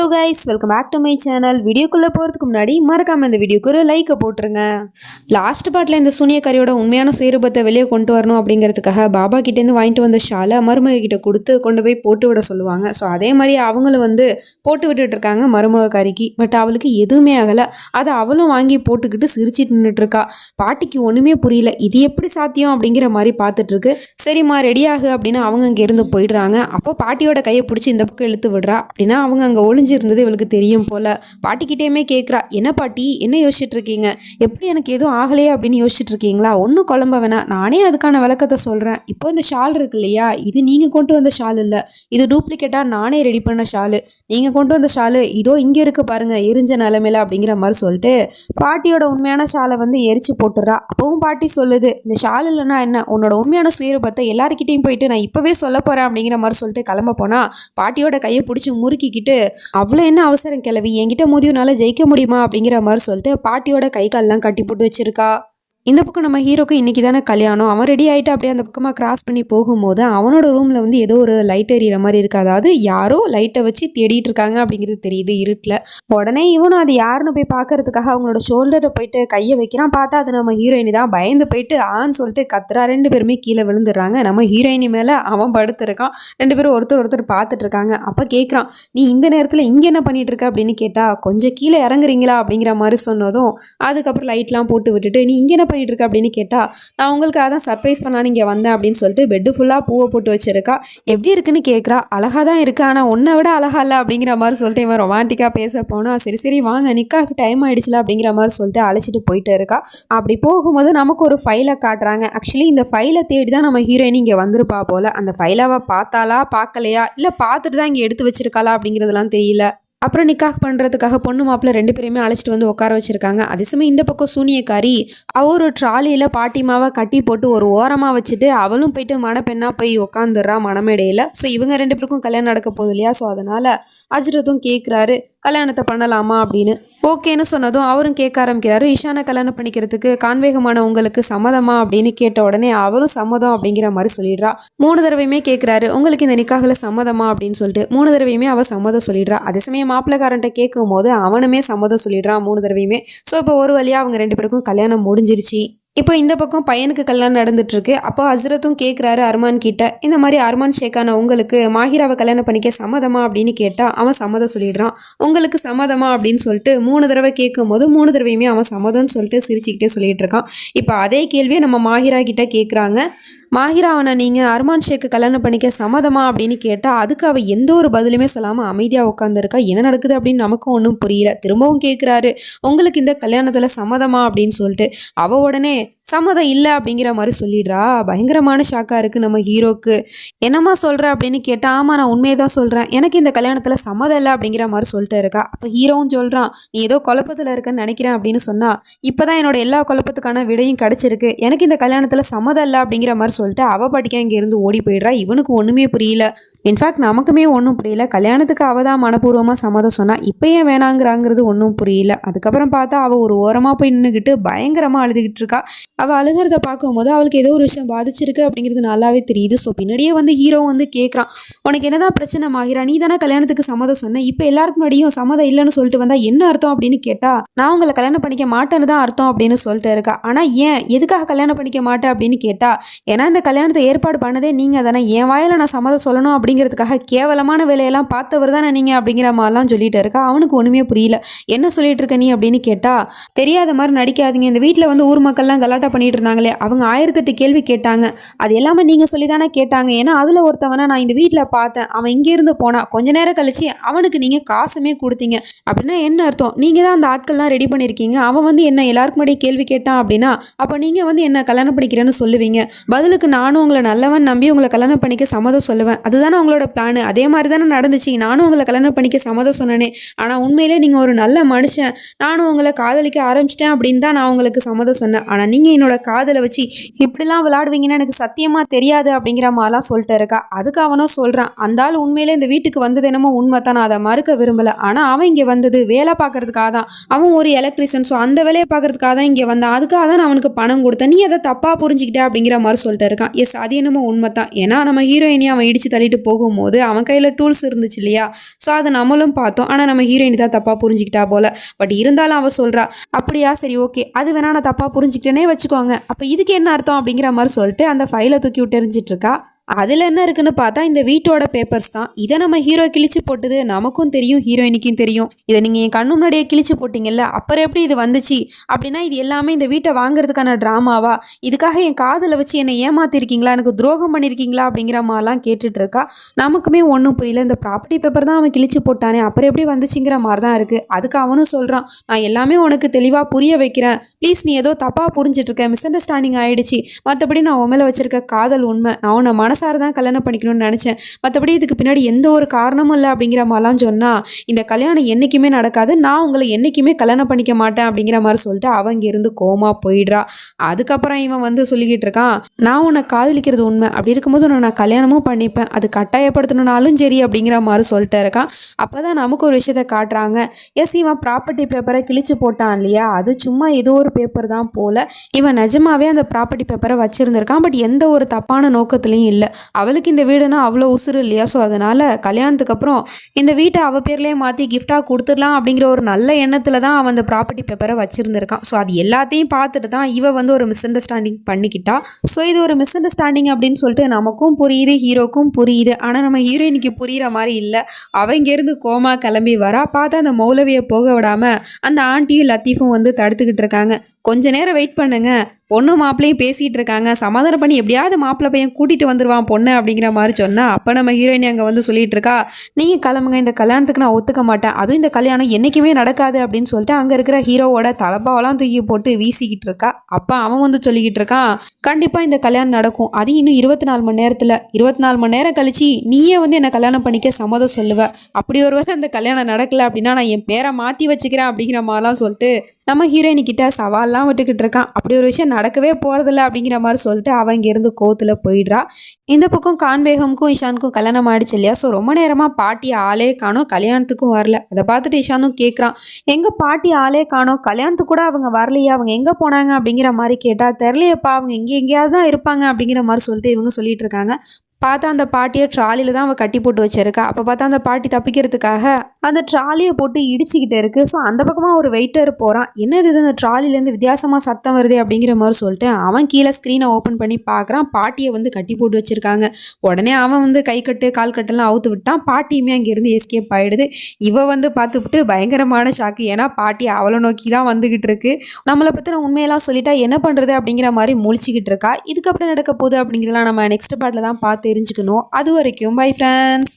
Hello guys, welcome back to my channel. வீடியோக்குள்ளே போகிறதுக்கு முன்னாடி மறக்காமல் இந்த வீடியோக்கு ஒரு லைக்கை போட்டுருங்க. லாஸ்ட் பார்ட்டில் இந்த சூனியக்காரியோட உண்மையான சுயரூபத்தை வெளியே கொண்டு வரணும் அப்படிங்கிறதுக்காக பாபா கிட்டேருந்து வாங்கிட்டு வந்த ஷாலை மருமக கிட்ட கொடுத்து கொண்டு போய் போட்டு விட சொல்லுவாங்க. ஸோ அதே மாதிரி அவங்களும் போட்டு விட்டுட்டு இருக்காங்க மருமகக்காரிக்கு. பட் அவளுக்கு எதுவுமே ஆகலை. அதை அவளும் வாங்கி போட்டுக்கிட்டு சிரிச்சிட்டு நின்றுட்டுருக்கா. பாட்டிக்கு ஒன்றுமே புரியல, இது எப்படி சாத்தியம் அப்படிங்கிற மாதிரி பார்த்துட்டு இருக்கு. சரிம்மா ரெடி ஆகு அப்படின்னு அவங்க இங்கேருந்து போயிடுறாங்க. அப்போ பாட்டியோட கையை பிடிச்சி இந்த பக்கம் இழுத்து விடுறா. அப்படின்னா அவங்க அங்கே ஒளிஞ்சிருந்தது இவளுக்கு தெரியும் போல. பாட்டிக்கிட்டேயுமே கேட்குறா, என்ன பாட்டி என்ன யோசிச்சுட்டு இருக்கீங்க, எப்படி எனக்கு எதுவும் ஆகலையே அப்படின்னு யோசிச்சுட்டு இருக்கீங்களா? ஒன்றும் குழம்ப வேணாம், நானே அதுக்கான விளக்கத்தை சொல்கிறேன். இப்போ இந்த ஷால் இருக்கு இல்லையா, இது நீங்கள் கொண்டு வந்த ஷால் இல்லை, இது டூப்ளிகேட்டாக நானே ரெடி பண்ண ஷாலு. நீங்கள் கொண்டு வந்த ஷாலு இதோ இங்கே இருக்குது பாருங்க எரிஞ்ச நிலமையில அப்படிங்கிற மாதிரி சொல்லிட்டு பாட்டியோட உண்மையான ஷாலை எரிச்சு போட்டுறா. அப்பவும் பாட்டி சொல்லுது, இந்த ஷால் இல்லைன்னா என்ன, உன்னோட உண்மையான சுயரூபத்தை எல்லாருக்கிட்டையும் போயிட்டு நான் இப்போவே சொல்ல போகிறேன் அப்படிங்கிற மாதிரி சொல்லிட்டு கிளம்ப போனா பாட்டியோட கையை பிடிச்சி முறுக்கிக்கிட்டு, அவ்வளோ என்ன அவசரம் கிளவி, என்கிட்ட மோதியனால ஜெயிக்க முடியுமா அப்படிங்கிற மாதிரி சொல்லிட்டு பாட்டியோட கை கால்லாம் கட்டி போட்டு வச்சிருக்கா. இந்த பக்கம் நம்ம ஹீரோக்கு இன்றைக்கி தானே கல்யாணம். அவன் ரெடி ஆகிட்டு அப்படியே அந்த பக்கமாக கிராஸ் பண்ணி போகும்போது அவனோட ரூமில் ஏதோ ஒரு லைட் எறிகிற மாதிரி இருக்குது. அதாவது யாரோ லைட்டை வச்சு தேடிட்டு இருக்காங்க அப்படிங்கிறது தெரியுது இருட்டில். உடனே இவனும் அது யாருன்னு போய் பார்க்கறதுக்காக அவங்களோட ஷோல்டரை போயிட்டு கையை வைக்கிறான். பார்த்தா அது நம்ம ஹீரோயினி தான். பயந்து போயிட்டு ஆன்னு சொல்லிட்டு கத்துறா. ரெண்டு பேருமே கீழே விழுந்துடுறாங்க. நம்ம ஹீரோயினி மேலே அவன் படுத்துருக்கான். ரெண்டு பேரும் ஒருத்தர் பார்த்துட்டு இருக்காங்க. அப்போ கேட்குறான், நீ இந்த நேரத்தில் இங்கே என்ன பண்ணிட்டு இருக்க அப்படின்னு கேட்டால், கொஞ்சம் கீழே இறங்குறீங்களா அப்படிங்கிற மாதிரி சொன்னதும் அதுக்கப்புறம் லைட்லாம் போட்டு விட்டுட்டு, நீ இங்கே என்ன பண்ணிட்டு இருக்க அப்படின்னு கேட்டா, நான் உங்களுக்கு அதான் சர்ப்ரைஸ் பண்ணான்னு இங்கே வந்தேன் அப்படின்னு சொல்லிட்டு பெட்டு ஃபுல்லாக பூவை போட்டு வச்சிருக்கா. எப்படி இருக்குன்னு கேட்குறா. அழகாக தான் இருக்கு, ஆனால் உன்னை விட அழகா இல்லை அப்படிங்கிற மாதிரி சொல்லிட்டு இவன் ரொமான்டிக்காக பேச போனா, சரி வாங்க நிக்காக்கு டைம் ஆயிடுச்சுல அப்படிங்கிற மாதிரி சொல்லிட்டு அழைச்சிட்டு போயிட்டு இருக்கா. அப்படி போகும்போது நமக்கு ஒரு ஃபைலை காட்டுறாங்க. ஆக்சுவலி இந்த ஃபைலை தேடி தான் நம்ம ஹீரோயின் இங்கே வந்திருப்பா போல. அந்த ஃபைலை பார்த்தாலா பார்க்கலையா, இல்லை பார்த்துட்டு தான் இங்கே எடுத்து வச்சிருக்காளா அப்படிங்கிறதுலாம் தெரியல. அப்புறம் நிக்காக் பண்ணுறதுக்காக பொண்ணு மாப்பிள்ள ரெண்டு பேருமே அழைச்சிட்டு உட்கார வச்சுருக்காங்க. அதே சமயம் இந்த பக்கம் சூனியக்காரி ஒரு ட்ராலியில் பாட்டிமாவை கட்டி போட்டு ஒரு ஓரமாக வச்சுட்டு அவளும் போயிட்டு மணப்பெண்ணாக போய் உட்காந்துடுறா மணமேடையில். ஸோ இவங்க ரெண்டு பேருக்கும் கல்யாணம் நடக்க போகுது இல்லையா, ஸோ அதனால் அஜ்ரத்தும் கேட்குறாரு கல்யாணத்தை பண்ணலாமா அப்படின்னு. ஓகேன்னு சொன்னதும் அவரும் கேட்க ஆரம்பிக்கிறாரு, இஷானை கல்யாணம் பண்ணிக்கிறதுக்கு கான்வேகமான உங்களுக்கு சம்மதமா அப்படின்னு கேட்ட உடனே அவளும் சம்மதம் அப்படிங்கிற மாதிரி சொல்லிடுறா. 3 தடவையுமே கேட்குறாரு, உங்களுக்கு இந்த நிக்காகில் சம்மதமா அப்படின்னு சொல்லிட்டு 3 தடவையுமே அவள் சம்மதம் சொல்லிடுறா. அதே சமயம் மாப்பிள்ளக்காரன்ட்ட கேட்கும் போது அவனுமே சம்மதம் சொல்லிடுறான் 3 தடவையுமே. ஸோ இப்போ ஒரு வழியாக அவங்க ரெண்டு பேருக்கும் கல்யாணம் முடிஞ்சிருச்சு. இப்போ இந்த பக்கம் பையனுக்கு கல்யாணம் நடந்துட்டு இருக்கு. அப்போ அஸ்ரத்தும் கேட்குறாரு அர்மான் கிட்ட, இந்த மாதிரி அர்மான் ஷேக்கான உங்களுக்கு மாஹிராவை கல்யாணம் பண்ணிக்க சம்மதமா அப்படின்னு கேட்டால் அவன் சம்மதம் சொல்லிடுறான். உங்களுக்கு சம்மதமா அப்படின்னு சொல்லிட்டு 3 தடவை கேட்கும் போது 3 தடவையுமே அவன் சம்மதம்னு சொல்லிட்டு சிரிச்சுக்கிட்டே சொல்லிட்டு இருக்கான். இப்போ அதே கேள்வியை நம்ம மாஹிரா கிட்ட கேட்குறாங்க. மாஹிரா அவனை நீங்கள் அர்மான் ஷேக்கு கல்யாணம் பண்ணிக்க சம்மதமா அப்படின்னு கேட்டால் அதுக்கு அவள் எந்த ஒரு பதிலுமே சொல்லாமல் அமைதியாக உட்காந்துருக்கா. என்ன நடக்குது அப்படின்னு நமக்கும் ஒன்றும் புரியல. திரும்பவும் கேட்குறாரு, உங்களுக்கு இந்த கல்யாணத்தில் சம்மதமா அப்படின்னு சொல்லிட்டு. அவள் உடனே சம்மதம் இல்லை அப்படிங்கிற மாதிரி சொல்லிடுறா. பயங்கரமான ஷாக்காக இருக்குது நம்ம ஹீரோக்கு. என்னம்மா சொல்கிற அப்படின்னு கேட்டால், ஆமாம் நான் உண்மையை தான் சொல்கிறேன், எனக்கு இந்த கல்யாணத்தில் சம்மதம் இல்லை அப்படிங்கிற மாதிரி சொல்லிட்டு இருக்கா. அப்போ ஹீரோவும் சொல்கிறான், நீ ஏதோ குழப்பத்தில் இருக்குன்னு நினைக்கிறேன் அப்படின்னு சொன்னால், இப்போ தான் என்னோட எல்லா குழப்பத்துக்கான விடையும் கிடச்சிருக்கு, எனக்கு இந்த கல்யாணத்தில் சம்மதம் இல்லை அப்படிங்கிற மாதிரி சொல்லிட்டு அவள் பாட்டிக்க இங்கேருந்து ஓடி போயிடுறா. இவனுக்கு ஒன்றுமே புரியல. இன்ஃபேக்ட் நமக்குமே ஒன்றும் புரியல. கல்யாணத்துக்கு அவள் தான் மனப்பூர்வமாக சம்மதம் சொன்னா, இப்போ ஏன் வேணாங்கிறாங்கிறது ஒன்றும் புரியல. அதுக்கப்புறம் பார்த்தா அவள் ஒரு ஓரமாக போய் நின்றுக்கிட்டு பயங்கரமாக அழுதுகிட்டு இருக்கா. அவள் அழுகிறத பார்க்கும்போது அவளுக்கு ஏதோ ஒரு விஷயம் பாதிச்சிருக்கு அப்படிங்கிறது நல்லாவே தெரியுது. ஸோ பின்னாடியே ஹீரோ கேட்குறான், உனக்கு என்னதான் பிரச்சனை மாஹிரா, நீ தானே கல்யாணத்துக்கு சம்மதம் சொன்னேன், இப்போ எல்லாருக்கு முன்னாடியும் சம்மதம் இல்லைன்னு சொல்லிட்டு வந்தா என்ன அர்த்தம் அப்படின்னு கேட்டா, நான் உங்களை கல்யாணம் பண்ணிக்க மாட்டேன்னு தான் அர்த்தம் அப்படின்னு சொல்லிட்டு இருக்கா. ஆனால் ஏன் எதுக்காக கல்யாணம் பண்ணிக்க மாட்டேன் அப்படின்னு கேட்டா, ஏன்னா இந்த கல்யாணத்தை ஏற்பாடு பண்ணதே நீங்கள் தானே, என் வாயில நான் சம்மதம் சொல்லணும் அப்படிங்கிறதுக்காக கேவலமான வேலையெல்லாம் பார்த்தவர் தானே நீங்கள் அப்படிங்கிற மாதிரிலாம் சொல்லிட்டு இருக்கா. அவனுக்கு ஒன்றுமே புரியல. என்ன சொல்லிட்டு இருக்க நீ அப்படின்னு கேட்டா, தெரியாத மாதிரி நடிக்காதீங்க, இந்த வீட்டில் ஊர் மக்கள்லாம் கலாட்டா பண்ணிட்டு இருந்தாங்களே, அவங்க 1008 கேள்வி கேட்டாங்க, அது எல்லாமே நீங்கள் சொல்லி தானே கேட்டாங்க, ஏன்னா அதில் ஒருத்தவனை நான் இந்த வீட்டில் பார்த்தேன், அவன் இங்கேருந்து போனான், கொஞ்ச நேரம் கழிச்சு அவனுக்கு நீங்கள் காசுமே கொடுத்தீங்க, அப்படின்னா என்ன அர்த்தம், நீங்கள் தான் அந்த ஆட்கள்லாம் ரெடி பண்ணியிருக்கீங்க, அவன் என்ன எல்லாருக்கு முன்னாடி கேள்வி கேட்டான் அப்படின்னா அப்போ நீங்கள் என்ன கல்யாணம் பண்ணிக்கிறேன்னு சொல்லுவீங்க, பதிலுக்கு நானும் உங்களை நல்லவன் நம்பி உங்களை கல்யாணம் பண்ணிக்க சம்மதம் சொல்லுவேன், அதுதானே உங்களோட பிளான், அதே மாதிரி தானே நடந்துச்சு, நானும் உங்களை கல்யாணம் பண்ணிக்க சம்மதம் சொன்னேனே, ஆனால் உண்மையிலே நீங்கள் ஒரு நல்ல மனுஷன், நானும் உங்களை காதலிக்க ஆரம்பிச்சிட்டேன் அப்படின்னு தான் நான் உங்களுக்கு சம்மதம் சொன்னேன், ஆனால் நீங்கள் என்னோட காதலை வச்சு இப்படிலாம் விளையாடுவீங்கன்னு எனக்கு சத்தியமாக தெரியாது அப்படிங்கிற மாதிரிலாம் சொல்லிட்டு இருக்கா. அதுக்கு அவனும் சொல்கிறான், அந்த ஆள் உண்மையிலே இந்த வீட்டுக்கு வந்தது என்னமோ உண்மை தான், நான் அதை மறுக்க விரும்பலை, ஆனால் அவன் இங்கே வந்தது வேலை பார்க்கறதுக்காக தான், அவன் ஒரு எலக்ட்ரிஷியன், ஸோ அந்த வேலையை பார்க்கறதுக்காக தான் இங்கே வந்தான், அதுக்காக தான் நான் அவனுக்கு பணம் கொடுத்தேன், நீ அதை தப்பாக புரிஞ்சுக்கிட்டே அப்படிங்கிற மாதிரி சொல்லிட்டு இருக்கான். எஸ் அது என்னமோ உண்மை தான், ஏன்னா நம்ம ஹீரோயினி அவன் இடித்து தள்ளிட்டு போகும்போது அவன் கையில் டூல்ஸ் இருந்துச்சு இல்லையா, ஸோ அதை நம்மளும் பார்த்தோம். ஆனால் நம்ம ஹீரோயின் தான் தப்பாக புரிஞ்சுக்கிட்டா போல. பட் இருந்தாலும் அவள் சொல்கிறா, அப்படியா சரி ஓகே, அது வேணா நான் தப்பாக புரிஞ்சுக்கிட்டேனே வச்சுக்கோங்க, அப்போ இதுக்கு என்ன அர்த்தம் அப்படிங்கிற மாதிரி சொல்லிட்டு அந்த ஃபைலை தூக்கி விட்டு எறிஞ்சிட்டு இருக்கா. அதில் என்ன இருக்குன்னு பார்த்தா இந்த வீட்டோட பேப்பர்ஸ் தான். இதை நம்ம ஹீரோ கிழிச்சு போட்டது நமக்கும் தெரியும், ஹீரோயினுக்கும் தெரியும். இதை நீங்கள் என் கண்ணு முன்னாடியே கிழிச்சு போட்டிங்கல்ல, அப்புறம் எப்படி இது வந்துச்சு அப்படின்னா இது எல்லாமே இந்த வீட்டை வாங்குறதுக்கான ட்ராமாவா, இதுக்காக என் காதில் வச்சு என்னை ஏமாத்திருக்கீங்களா, எனக்கு துரோகம் பண்ணியிருக்கீங்களா அப்படிங்கிற மாதிரிலாம் கேட்டுட்டு இருக்கா. நமக்குமே ஒன்றும் புரியல, இந்த ப்ராப்பர்ட்டி பேப்பர் தான் அவன் கிழிச்சு போட்டானே, அப்புறம் எப்படி வந்துச்சுங்கிற மாதிரி தான் இருக்குது. அதுக்கு அவனும் சொல்கிறான், நான் எல்லாமே உனக்கு தெளிவாக புரிய வைக்கிறேன், ப்ளீஸ் நீ ஏதோ தப்பாக புரிஞ்சிட்ருக்க, மிஸ் அண்டர்ஸ்டாண்டிங் ஆகிடுச்சு, மற்றபடி நான் உன் மேலே வச்சிருக்க காதல் உண்மை, நான் உன்னை மனசார தான் கல்யாணம் பண்ணிக்கணும்னு நினச்சேன், மற்றபடி இதுக்கு பின்னாடி எந்த ஒரு காரணமும் இல்லை அப்படிங்கிற மாதிரிலாம் சொன்னால் இந்த கல்யாணம் என்றைக்குமே நடக்காது, நான் உங்களை என்றைக்குமே கல்யாணம் பண்ணிக்க மாட்டேன் அப்படிங்கிற மாதிரி சொல்லிட்டு அவங்க இருந்து கோமா போயிடுறா. அதுக்கப்புறம் இவன் வந்து சொல்லிக்கிட்டு இருக்கான், நான் உன்னை காதலிக்கிறது உண்மை, அப்படி இருக்கும்போது உன்னை நான் கல்யாணமும் பண்ணிப்பேன், அது கட்டாயப்படுத்தணும்னாலும் சரி அப்படிங்கிற மாதிரி சொல்லிட்டு இருக்கான். அப்போ தான் நமக்கு ஒரு விஷயத்தை காட்டுறாங்க. எஸ், இவன் ப்ராப்பர்ட்டி பேப்பரை கிழிச்சு போட்டான் இல்லையா, அது சும்மா ஏதோ ஒரு பேப்பர் தான் போல். இவன் நிஜமாவே அந்த ப்ராப்பர்ட்டி பேப்பரை வச்சுருந்துருக்கான், பட் எந்த ஒரு தப்பான நோக்கத்துலையும் இல்லை. அவளுக்கு இந்த வீடுனா அவ்வளோ உசுறு இல்லையா, ஸோ அதனால் கல்யாணத்துக்கு அப்புறம் இந்த வீட்டை அவள் பேர்லேயே மாற்றி கிஃப்டாக கொடுத்துடலாம் அப்படிங்கிற ஒரு நல்ல எண்ணத்தில் தான் அவன் அந்த ப்ராப்பர்ட்டி பேப்பரை வச்சுருந்துருக்கான். ஸோ அது எல்லாத்தையும் பார்த்துட்டு தான் இவ வந்து ஒரு மிஸ் அண்டர்ஸ்டாண்டிங் பண்ணிக்கிட்டா. ஸோ இது ஒரு மிஸ் அண்டர்ஸ்டாண்டிங் அப்படின்னு சொல்லிட்டு நமக்கும் புரியுது, ஹீரோக்கும் புரியுது. ஆனால் நம்ம ஹீரோயினுக்கு புரிகிற மாதிரி இல்லை. அவ இங்கேருந்து கோமா கிளம்பி வரா. பார்த்தா அந்த மௌலவியை போக விடாமல் அந்த ஆண்டியும் லத்தீஃபும் வந்து தடுத்துக்கிட்டு இருக்காங்க. கொஞ்ச நேரம் வெயிட் பண்ணுங்க, பொண்ணு மாப்பிள்ளையும் பேசிகிட்டு இருக்காங்க, சமாதானம் பண்ணி எப்படியாவது மாப்பிள்ளை பையன் கூட்டிகிட்டு வந்துடுவான் பொண்ணு அப்படிங்கிற மாதிரி சொன்னால் அப்போ நம்ம ஹீரோயினி அங்கே வந்து சொல்லிட்டு இருக்கா, நீங்கள் கிளம்புங்க, இந்த கல்யாணத்துக்கு நான் ஒத்துக்க மாட்டேன், அதுவும் இந்த கல்யாணம் என்றைக்குமே நடக்காது அப்படின்னு சொல்லிட்டு அங்கே இருக்கிற ஹீரோவோட தலைப்பாவெல்லாம் தூக்கி போட்டு வீசிக்கிட்டு இருக்கா. அப்போ அவன் வந்து சொல்லிக்கிட்டு இருக்கான், கண்டிப்பாக இந்த கல்யாணம் நடக்கும், அது இன்னும் 24 மணி நேரத்தில், 24 மணி நேரம் கழிச்சு நீயே வந்து என்னை கல்யாணம் பண்ணிக்க சம்மதம் சொல்லுவ, அப்படி ஒருவேளை அந்த கல்யாணம் நடக்கலை அப்படின்னா நான் என் பேரை மாற்றி வச்சுக்கிறேன் அப்படிங்கிற மாதிரிலாம் சொல்லிட்டு நம்ம ஹீரோயினி கிட்ட சவால்லாம் விட்டுக்கிட்டு இருக்கான். அப்படி ஒரு விஷயம் நடக்கவே போகிறதில்ல அப்படிங்கிற மாதிரி சொல்லிட்டு அவன் இங்கேருந்து கோவத்தில் போயிடுறா. இந்த பக்கம் கான்பேகமுக்கும் இஷானுக்கும் கல்யாணம் ஆயிடுச்சு இல்லையா, ஸோ ரொம்ப நேரமாக பாட்டி ஆளே காணோம், கல்யாணத்துக்கும் வரல. அதை பார்த்துட்டு இஷானும் கேட்குறான், எங்கள் பாட்டி ஆளே காணோம், கல்யாணத்துக்கு கூட அவங்க வரலையா, அவங்க எங்கே போனாங்க அப்படிங்கிற மாதிரி கேட்டால் தெரிலையப்பா, அவங்க எங்கேயாவது தான் இருப்பாங்க அப்படிங்கிற மாதிரி சொல்லிட்டு இவங்க சொல்லிட்டு இருக்காங்க. பார்த்தா அந்த பாட்டியை ட்ராலியில் தான் அவள் கட்டி போட்டு வச்சிருக்கா. அப்போ பார்த்தா அந்த பாட்டி தப்பிக்கிறதுக்காக அந்த ட்ராலியை போட்டு இடிச்சிக்கிட்டு இருக்குது. ஸோ அந்த பக்கமாக ஒரு வெயிட்டர் போகிறான், என்னது இது அந்த ட்ராலிலேருந்து வித்தியாசமாக சத்தம் வருது அப்படிங்கிற மாதிரி சொல்லிட்டு அவன் கீழே ஸ்க்ரீனை ஓப்பன் பண்ணி பார்க்குறான். பாட்டியை வந்து கட்டி போட்டு வச்சுருக்காங்க. உடனே அவன் வந்து கை கட்டு கால் கட்டெல்லாம் அவுத்து விட்டான். பாட்டியுமே அங்கேருந்து எஸ்கேப் ஆகிடுது. இவ வந்து பார்த்துவிட்டு பயங்கரமான ஷாக்கு, ஏன்னா பாட்டி அவளை நோக்கி தான் வந்துக்கிட்டு இருக்கு. நம்மளை பற்றின உண்மையெல்லாம் சொல்லிட்டா என்ன பண்ணுறது அப்படிங்கிற மாதிரி முழிச்சிக்கிட்டு இருக்கா. இதுக்கப்புறம் நடக்க போகுது அப்படிங்கிறதெல்லாம் நம்ம நெக்ஸ்ட் பார்ட்டில் தான் பார்த்து தெரிஞ்சுக்கணும். அது வரைக்கும் பை ஃப்ரெண்ட்ஸ்.